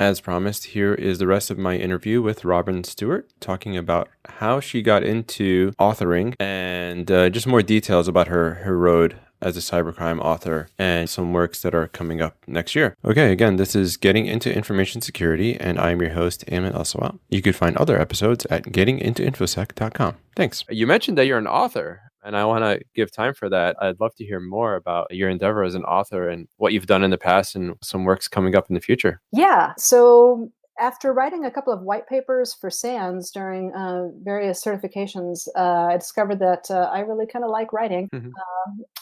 As promised, here is the rest of my interview with Robin Stuart, talking about how she got into authoring and just more details about her road as a cybercrime author and some works that are coming up next year. Okay, again, this is Getting Into Information Security, and I'm your host, Ayman Al-Sawat. You could find other episodes at gettingintoinfosec.com. Thanks. You mentioned that you're an author, and I want to give time for that. I'd love to hear more about your endeavor as an author and what you've done in the past and some works coming up in the future. Yeah, so after writing a couple of white papers for SANS during various certifications, I discovered that I really kind of like writing.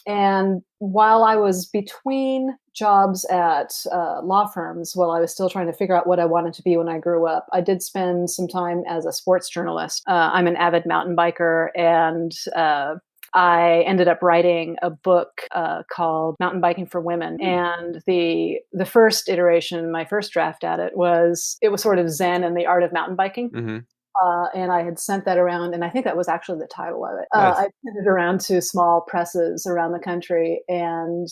And while I was between jobs at law firms, while I was still trying to figure out what I wanted to be when I grew up, I did spend some time as a sports journalist. I'm an avid mountain biker, and I ended up writing a book called Mountain Biking for Women. And the first iteration, my first draft at it was sort of Zen and the art of mountain biking. And I had sent that around, and I think that was actually the title of it. Nice. I sent it around to small presses around the country, and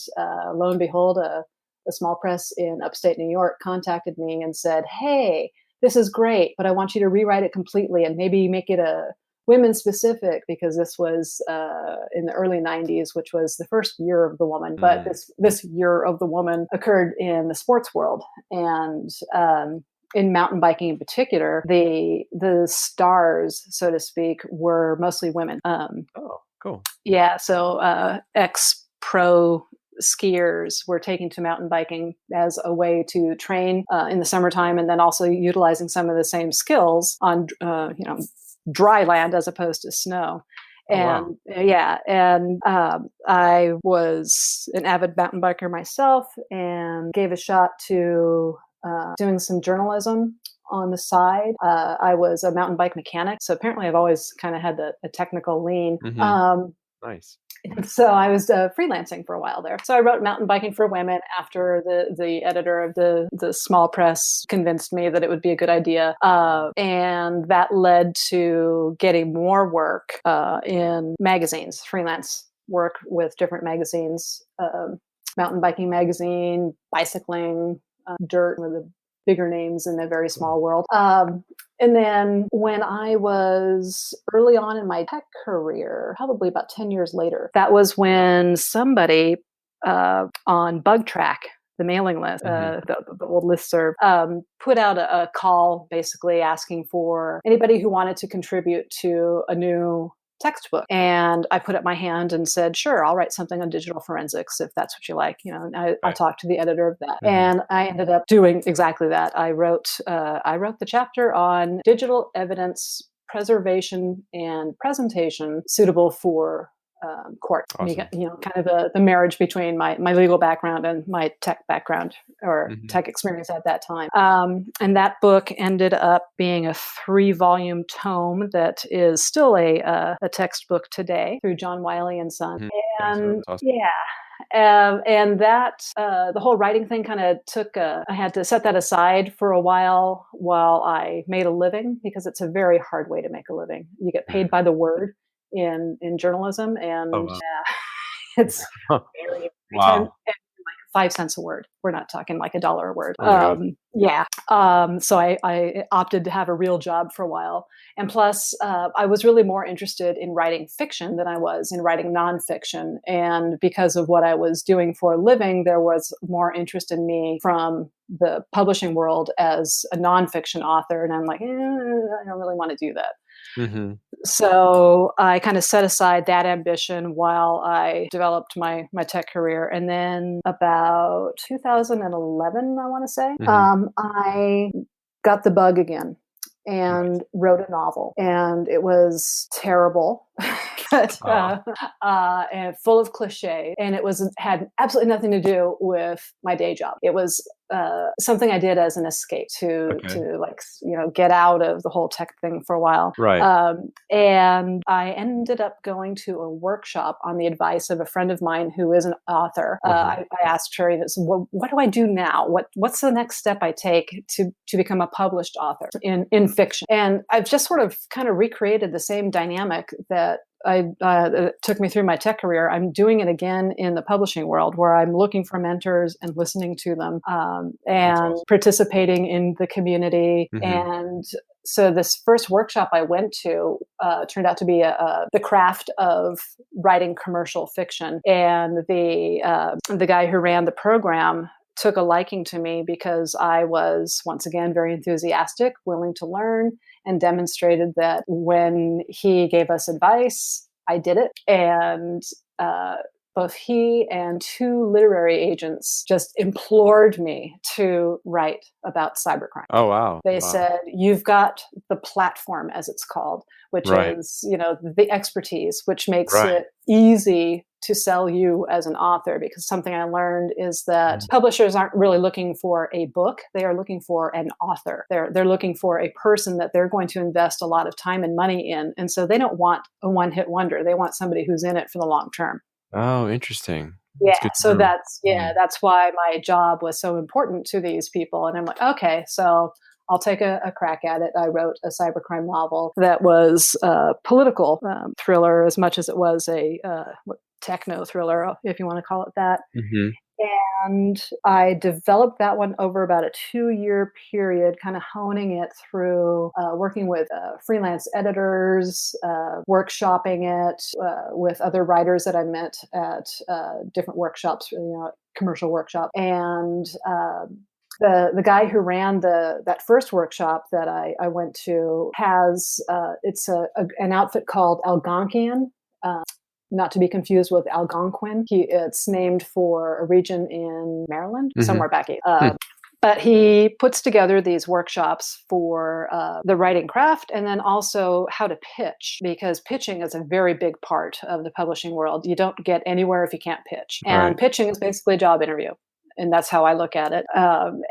lo and behold, a small press in upstate New York contacted me and said, "Hey, this is great, but I want you to rewrite it completely and maybe make it a women specific," because this was in the early 90s, which was the first year of the woman. But this year of the woman occurred in the sports world. And in mountain biking in particular, the stars, so to speak, were mostly women. Oh, cool. Yeah, so ex-pro skiers were taking to mountain biking as a way to train in the summertime, and then also utilizing some of the same skills on dry land as opposed to snow. And I was an avid mountain biker myself and gave a shot to doing some journalism on the side. I was a mountain bike mechanic, so apparently I've always kind of had a technical lean. Nice. So I was freelancing for a while there. So I wrote Mountain Biking for Women after the editor of the small press convinced me that it would be a good idea. And that led to getting more work in magazines, freelance work with different magazines, Mountain Biking Magazine, Bicycling, Dirt, were the bigger names in a very small world. And then when I was early on in my tech career, probably about 10 years later, that was when somebody on BugTrack, the mailing list, the old listserv, put out a call basically asking for anybody who wanted to contribute to a new textbook. And I put up my hand and said, sure, I'll write something on digital forensics if that's what you like. And I'll talk to the editor of that. And I ended up doing exactly that. I wrote the chapter on digital evidence preservation and presentation suitable for court. Awesome. Kind of the marriage between my legal background and my tech background or tech experience at that time. And that book ended up being a 3-volume tome that is still a textbook today through John Wiley and Son. And awesome. and that the whole writing thing kind of took I had to set that aside for a while I made a living, because it's a very hard way to make a living. You get paid by the word in journalism, and it's very like 5 cents a word. We're not talking like $1 a word. So I opted to have a real job for a while. And plus, I was really more interested in writing fiction than I was in writing nonfiction. And because of what I was doing for a living, there was more interest in me from the publishing world as a nonfiction author. And I'm like, I don't really want to do that. So I kind of set aside that ambition while I developed my tech career. And then about 2011, I want to say, I got the bug again and wrote a novel. And it was terrible, but and full of cliches. And it had absolutely nothing to do with my day job. It was something I did as an escape to get out of the whole tech thing for a while. Right. And I ended up going to a workshop on the advice of a friend of mine who is an author. I asked her, what do I do now? What's the next step I take to become a published author in fiction? And I've just sort of kind of recreated the same dynamic that it took me through my tech career. I'm doing it again in the publishing world, where I'm looking for mentors and listening to them, and awesome. participating in the community. And so this first workshop I went to turned out to be the craft of writing commercial fiction. And the guy who ran the program took a liking to me because I was, once again, very enthusiastic, willing to learn, and demonstrated that when he gave us advice, I did it. And both he and two literary agents just implored me to write about cybercrime. Oh, wow. They said, you've got the platform, as it's called, which is, the expertise, which makes it easy to sell you as an author. Because something I learned is that publishers aren't really looking for a book. They are looking for an author. They're looking for a person that they're going to invest a lot of time and money in. And so they don't want a one-hit wonder. They want somebody who's in it for the long term. Oh, interesting. Yeah. So that's why my job was so important to these people. And I'm like, okay, so I'll take a crack at it. I wrote a cybercrime novel that was a political thriller as much as it was a techno thriller, if you want to call it that. And I developed that one over about a 2-year period, kind of honing it through working with freelance editors, workshopping it with other writers that I met at different workshops, commercial workshop. And the guy who ran that first workshop that I went to has it's an outfit called Algonquian. Not to be confused with Algonquin. It's named for a region in Maryland, somewhere back east. But he puts together these workshops for the writing craft, and then also how to pitch, because pitching is a very big part of the publishing world. You don't get anywhere if you can't pitch. And pitching is basically a job interview. And that's how I look at it.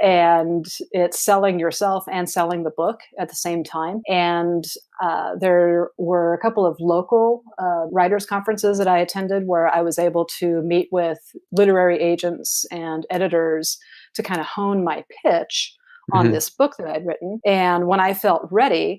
And it's selling yourself and selling the book at the same time. And there were a couple of local writers' conferences that I attended where I was able to meet with literary agents and editors to kind of hone my pitch on this book that I'd written. And when I felt ready,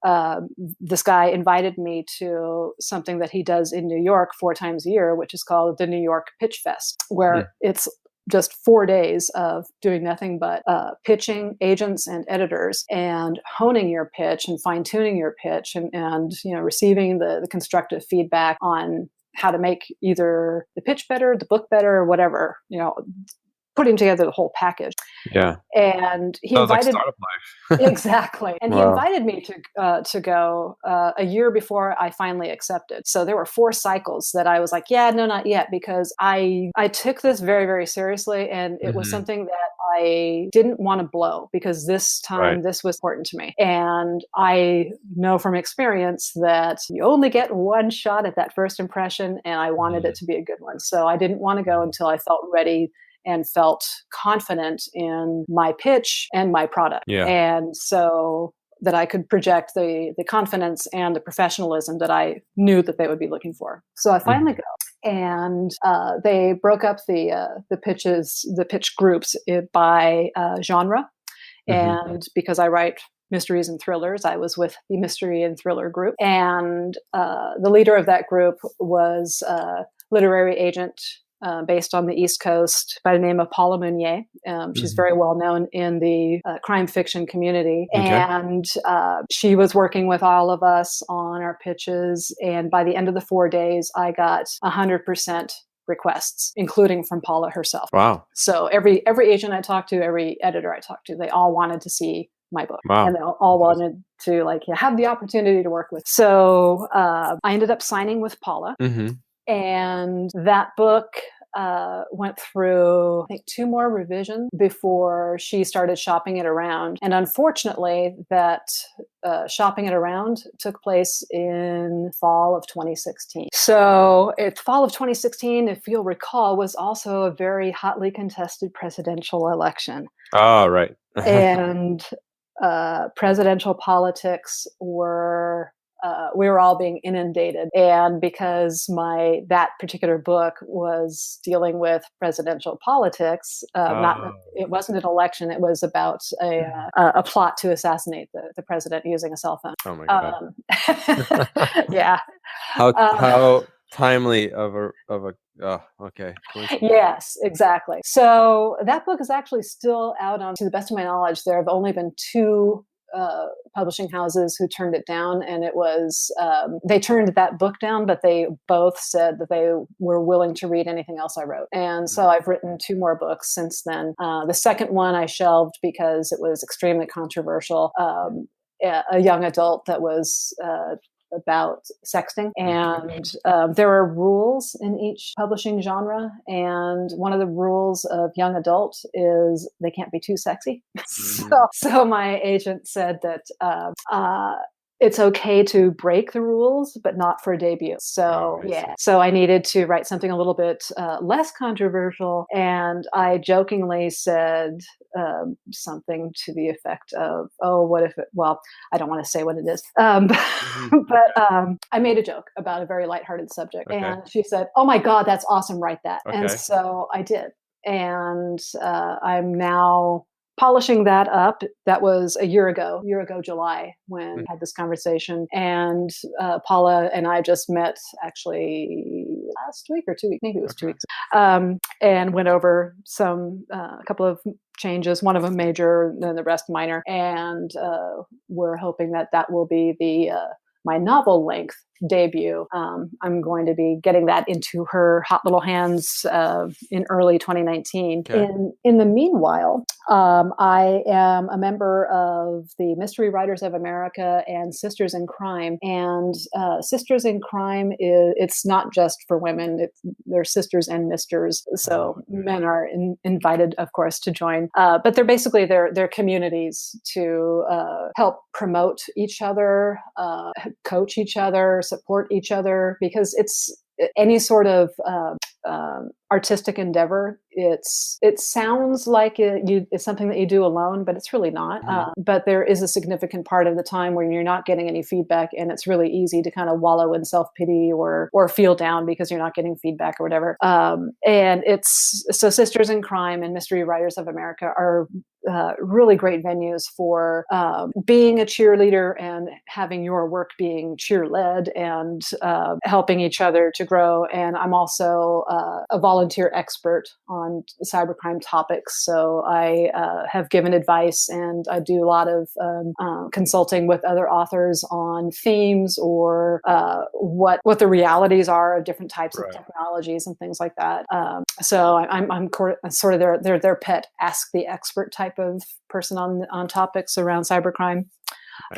this guy invited me to something that he does in New York 4 times a year, which is called the New York Pitch Fest, where it's just 4 days of doing nothing but pitching agents and editors and honing your pitch and fine-tuning your pitch and receiving the constructive feedback on how to make either the pitch better, the book better, or whatever, putting together the whole package. Yeah. And he Sounds invited like startup life. exactly. And he invited me to go a year before I finally accepted. So there were 4 cycles that I was like, yeah, no, not yet, because I took this very, very seriously, and it was something that I didn't want to blow, because this time this was important to me. And I know from experience that you only get one shot at that first impression, and I wanted it to be a good one. So I didn't want to go until I felt ready and felt confident in my pitch and my product. And so that I could project the confidence and the professionalism that I knew that they would be looking for. So I finally go. And they broke up the pitch groups by genre. And because I write mysteries and thrillers, I was with the mystery and thriller group. And the leader of that group was a literary agent based on the East Coast by the name of Paula Meunier. She's very well known in the crime fiction community. And she was working with all of us on our pitches. And by the end of the 4 days, I got 100% requests, including from Paula herself. Wow. So every agent I talked to, every editor I talked to, they all wanted to see my book. And they all wanted to have the opportunity to work with. So I ended up signing with Paula. And that book went through, I think, 2 more revisions before she started shopping it around. And unfortunately, that shopping it around took place in fall of 2016. So fall of 2016, if you'll recall, was also a very hotly contested presidential election. Oh, right. And presidential politics were we were all being inundated. And because that particular book was dealing with presidential politics, it wasn't an election, it was about a plot to assassinate the president using a cell phone. Oh my God. Yeah. How timely of a okay. Yes, exactly. So that book is actually still out on, to the best of my knowledge, there have only been two publishing houses who turned it down, and it was they turned that book down, but they both said that they were willing to read anything else I wrote. And so I've written two more books since then. The second one I shelved because it was extremely controversial. A young adult that was about sexting, and there are rules in each publishing genre, and one of the rules of young adult is they can't be too sexy. So my agent said that it's okay to break the rules, but not for a debut. So so I needed to write something a little bit less controversial, and I jokingly said something to the effect of, "Oh, what if it?" Well, I don't want to say what it is, but I made a joke about a very lighthearted subject, and she said, "Oh my God, that's awesome! Write that." And so I did, and I'm now polishing that up. That was a year ago July, when I had this conversation. And Paula and I just met actually last week or 2 weeks, maybe it was 2 weeks, and went over a couple of changes, one of them major, then the rest minor. And we're hoping that will be my novel length debut. I'm going to be getting that into her hot little hands in early 2019. In the meanwhile, I am a member of the Mystery Writers of America and Sisters in Crime. And Sisters in Crime it's not just for women. They're sisters and misters. So men are invited, of course, to join. But they're basically they're communities to help promote each other, coach each other, support each other, because it's any sort of artistic endeavor. It sounds like it's something that you do alone, but it's really not. But there is a significant part of the time when you're not getting any feedback, and it's really easy to kind of wallow in self-pity or feel down because you're not getting feedback or whatever. And so Sisters in Crime and Mystery Writers of America are really great venues for being a cheerleader and having your work being cheer-led and helping each other to grow. And I'm also a volunteer expert on cybercrime topics. So I have given advice, and I do a lot of consulting with other authors on themes or what the realities are of different types of technologies and things like that. So I'm sort of their pet ask the expert type of person on topics around cybercrime.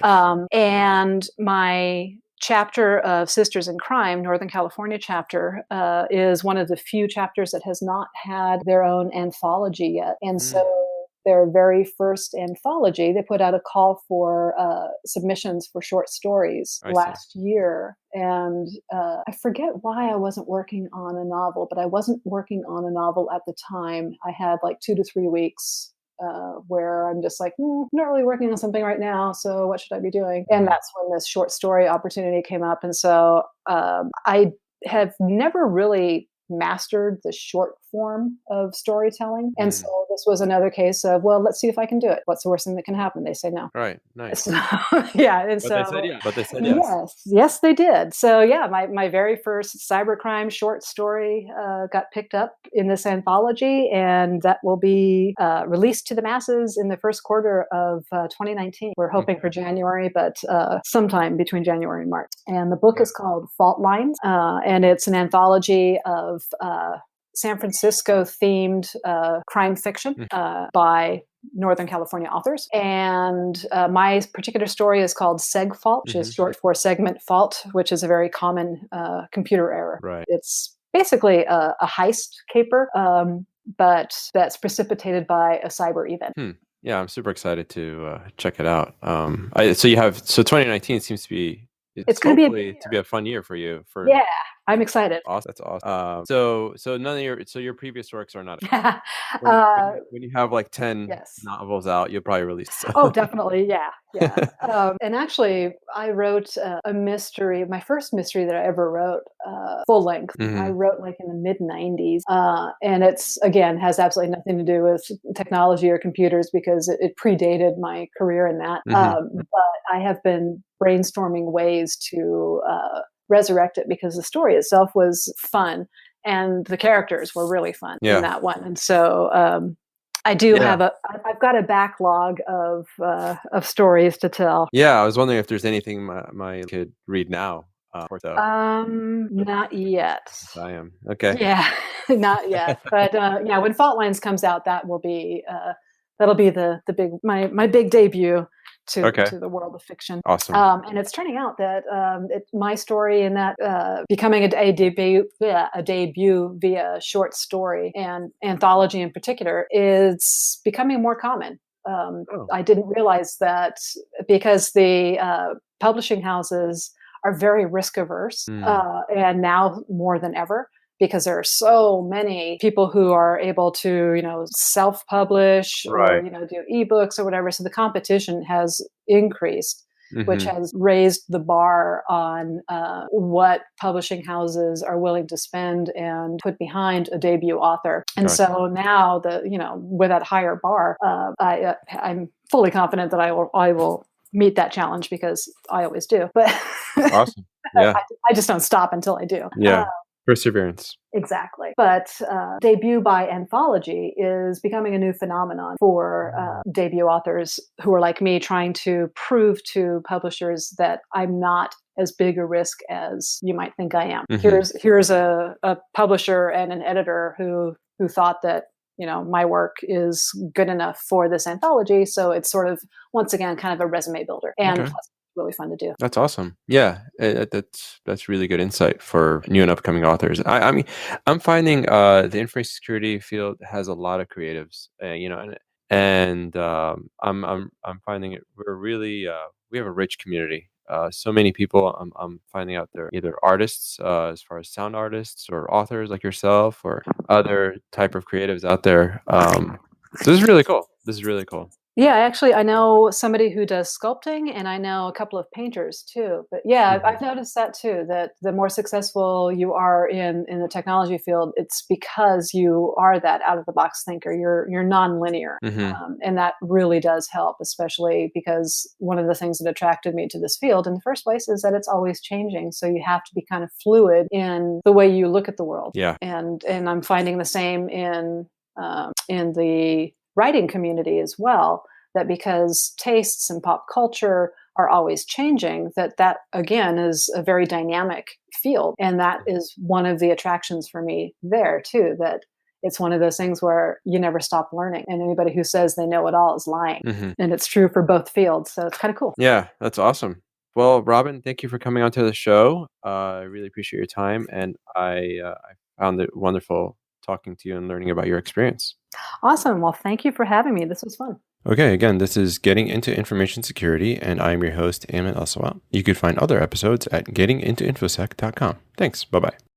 Nice. And my chapter of Sisters in Crime, Northern California chapter, is one of the few chapters that has not had their own anthology yet. And so their very first anthology, they put out a call for submissions for short stories last year. And I forget why I wasn't working on a novel, but I wasn't working on a novel at the time. I had like 2 to 3 weeks where I'm just like, I'm not really working on something right now, so what should I be doing? And that's when this short story opportunity came up. And so I have never really mastered the short form of storytelling. And so this was another case of, well, let's see if I can do it. What's the worst thing that can happen? They say no. Right. Nice. So, yeah. And But they said yes. Yes, they did. So yeah, my very first cybercrime short story got picked up in this anthology, and that will be released to the masses in the first quarter of 2019. We're hoping for January, but sometime between January and March. And the book is called Fault Lines, and it's an anthology of San Francisco themed crime fiction by Northern California authors. And my particular story is called SegFault, which is short for segment fault, which is a very common computer error. Right. It's basically a heist caper, but that's precipitated by a cyber event. Yeah, I'm super excited to check it out. So 2019 seems to be. It's going to be a fun year for you. I'm excited. Awesome. That's awesome. So none of your previous works are not. When you have like 10 Yes. novels out, you'll probably release. Oh, definitely. Yeah. Yeah. And actually, I wrote a mystery, my first mystery that I ever wrote, full length. I wrote like in the mid 90s. And it's, again, has absolutely nothing to do with technology or computers because it predated my career in that. But I have been brainstorming ways to resurrect it because the story itself was fun and the characters were really fun in that one. And so, I do have I've got a backlog of stories to tell. Yeah, I was wondering if there's anything my kid read now. Not yet. I am. Okay. Yeah, not yet. But yeah, when Fault Lines comes out, that will be that'll be the big my big debut to the world of fiction. Awesome. And it's turning out that my story in that becoming a debut via short story and anthology in particular is becoming more common. I didn't realize that because the publishing houses are very risk averse, and now more than ever, because there are so many people who are able to, self-publish or, do ebooks or whatever. So the competition has increased, which has raised the bar on what publishing houses are willing to spend and put behind a debut author. And so now with that higher bar, I'm fully confident that I will meet that challenge because I always do. But awesome. Yeah. I just don't stop until I do. Yeah. Perseverance. Exactly. But debut by anthology is becoming a new phenomenon for debut authors who are like me, trying to prove to publishers that I'm not as big a risk as you might think I am. Here's a publisher and an editor who thought that my work is good enough for this anthology. So it's sort of, once again, kind of a resume builder. And plus, it's really fun to do. That's awesome. Yeah, that's really good insight for new and upcoming authors. I mean, I'm finding the information security field has a lot of creatives, and I'm finding it. We're really we have a rich community. So many people I'm finding out they're either artists, as far as sound artists, or authors like yourself, or other type of creatives out there. So this is really cool. Yeah, actually, I know somebody who does sculpting, and I know a couple of painters too. But yeah, I've noticed that too, that the more successful you are in the technology field, it's because you are that out-of-the-box thinker. You're non-linear. And that really does help, especially because one of the things that attracted me to this field in the first place is that it's always changing. So you have to be kind of fluid in the way you look at the world. Yeah. And I'm finding the same in the writing community as well, that because tastes and pop culture are always changing, that again is a very dynamic field. And that is one of the attractions for me there too, that it's one of those things where you never stop learning, and anybody who says they know it all is lying. And it's true for both fields. So it's kind of cool. Yeah, that's awesome. Well, Robin, thank you for coming on to the show. I really appreciate your time, and I found it wonderful talking to you and learning about your experience. Awesome. Well, thank you for having me. This was fun. Okay, again, this is Getting Into Information Security, and I'm your host, Ayman El-Sawat. You could find other episodes at gettingintoinfosec.com. Thanks. Bye-bye.